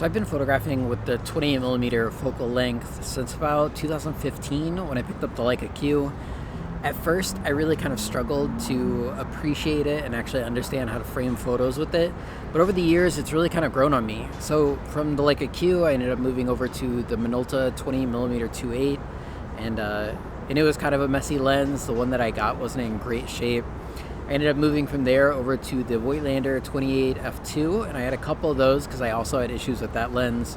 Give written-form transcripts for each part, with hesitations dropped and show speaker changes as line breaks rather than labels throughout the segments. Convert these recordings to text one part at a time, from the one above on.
So I've been photographing with the 28mm focal length since about 2015 when I picked up the Leica Q. At first, I really kind of struggled to appreciate it and actually understand how to frame photos with it. But over the years, it's really kind of grown on me. So from the Leica Q, I ended up moving over to the Minolta 20mm 2.8, and it was kind of a messy lens. The one that I got wasn't in great shape. I ended up moving from there over to the Voigtlander 28 f2, and I had a couple of those because I also had issues with that lens.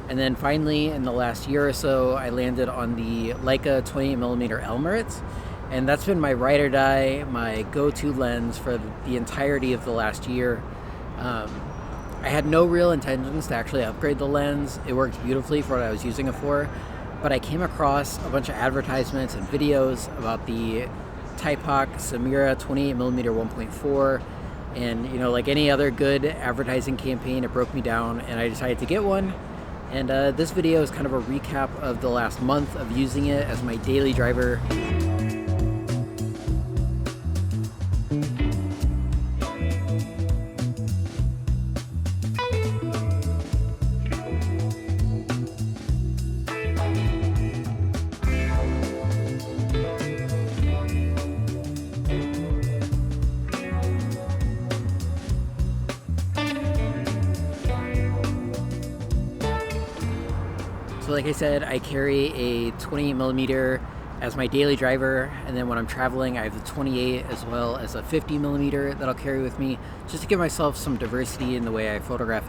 And then finally, in the last year or so, I landed on the Leica 28mm Elmarit, and that's been my ride or die, my go-to lens for the entirety of the last year. I had no real intentions to actually upgrade the lens. It worked beautifully for what I was using it for, but I came across a bunch of advertisements and videos about the Thypoch Simera 28mm f1.4, and like any other good advertising campaign, it broke me down and I decided to get one. And this video is kind of a recap of the last month of using it as my daily driver. So like I said, I carry a 28mm as my daily driver, and then when I'm traveling, I have the 28 as well as a 50mm that I'll carry with me, just to give myself some diversity in the way I photograph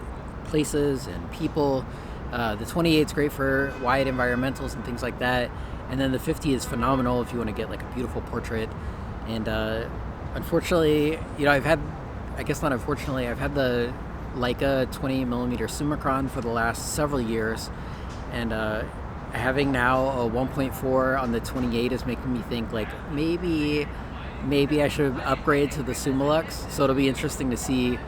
places and people. The 28 is great for wide environmentals and things like that, and then the 50 is phenomenal if you want to get like a beautiful portrait. And unfortunately, I've had the Leica 28mm Summicron for the last several years. And having now a 1.4 on the 28 is making me think like maybe I should upgrade to the Summilux. So it'll be interesting to see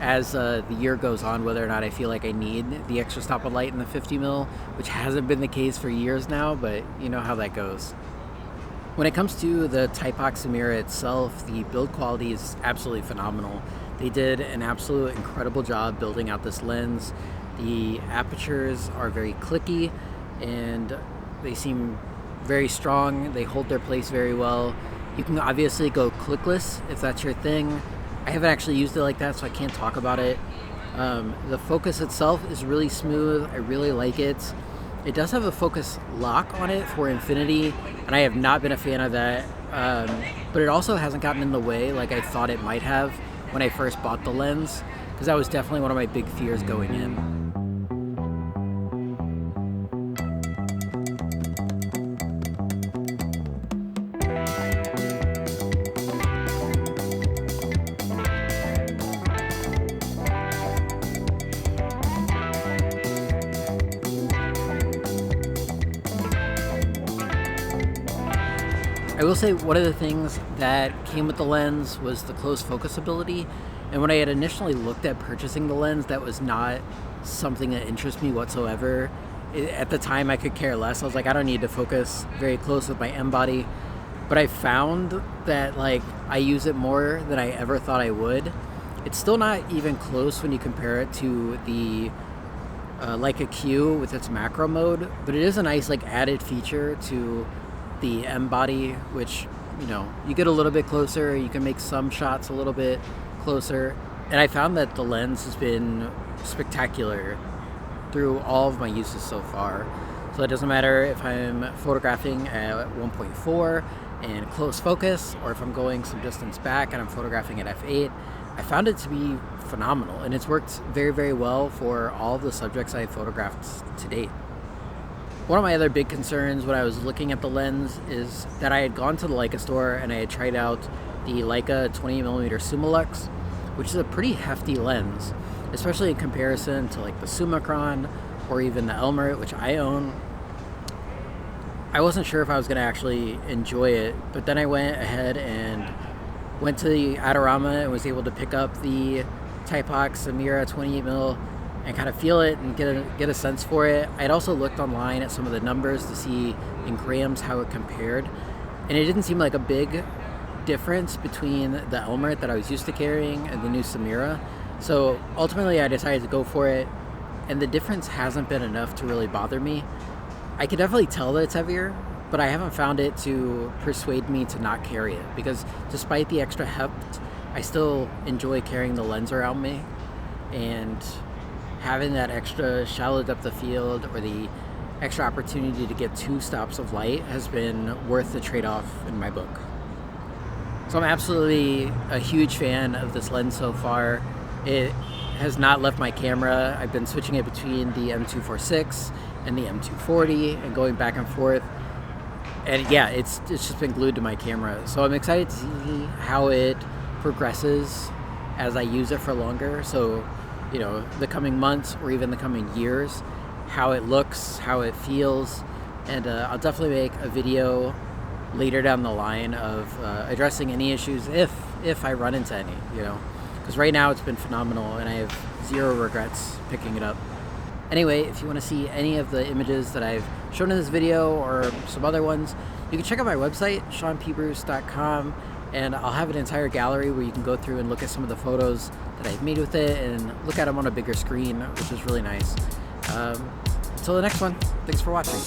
as the year goes on whether or not I feel like I need the extra stop of light in the 50mm, which hasn't been the case for years now, but you know how that goes. When it comes to the Thypoch Simera itself, the build quality is absolutely phenomenal. They did an absolute incredible job building out this lens. The apertures are very clicky and they seem very strong. They hold their place very well. You can obviously go clickless if that's your thing. I haven't actually used it like that, so I can't talk about it. The focus itself is really smooth. I really like it. It does have a focus lock on it for infinity, and I have not been a fan of that. But it also hasn't gotten in the way like I thought it might have when I first bought the lens, because that was definitely one of my big fears going in. I will say one of the things that came with the lens was the close focus ability, and when I had initially looked at purchasing the lens, that was not something that interests me whatsoever. At the time, I could care less. I was like, I don't need to focus very close with my M body, but I found that I use it more than I ever thought I would. It's still not even close when you compare it to the Leica Q with its macro mode, but it is a nice added feature to the M body, which you get a little bit closer. You can make some shots a little bit closer, and I found that the lens has been spectacular through all of my uses so far. So it doesn't matter if I'm photographing at 1.4 and close focus, or if I'm going some distance back and I'm photographing at f8. I found it to be phenomenal, and it's worked very, very well for all of the subjects I photographed to date. One of my other big concerns when I was looking at the lens is that I had gone to the Leica store and I had tried out the Leica 20mm Summilux, which is a pretty hefty lens, especially in comparison to the Summicron or even the Elmarit, which I own. I wasn't sure if I was going to actually enjoy it, but then I went ahead and went to the Adorama and was able to pick up the Thypoch Simera 28mm and kind of feel it and get a sense for it. I'd also looked online at some of the numbers to see in grams how it compared, and it didn't seem like a big difference between the Elmarit that I was used to carrying and the new Simera. So ultimately I decided to go for it. and the difference hasn't been enough to really bother me. I can definitely tell that it's heavier, but I haven't found it to persuade me to not carry it, because despite the extra heft, I still enjoy carrying the lens around me, and having that extra shallow depth of field or the extra opportunity to get 2 stops of light has been worth the trade-off in my book. So I'm absolutely a huge fan of this lens so far. It has not left my camera. I've been switching it between the M246 and the M240 and going back and forth. And yeah, it's just been glued to my camera. So I'm excited to see how it progresses as I use it for longer. So, you know, the coming months or even the coming years, how it looks, how it feels. And I'll definitely make a video later down the line of addressing any issues if I run into any, you know. Because right now it's been phenomenal and I have 0 regrets picking it up. Anyway, if you want to see any of the images that I've shown in this video or some other ones, you can check out my website, seanpbruce.com, and I'll have an entire gallery where you can go through and look at some of the photos that I've made with it and look at them on a bigger screen, which is really nice. Until the next one, thanks for watching.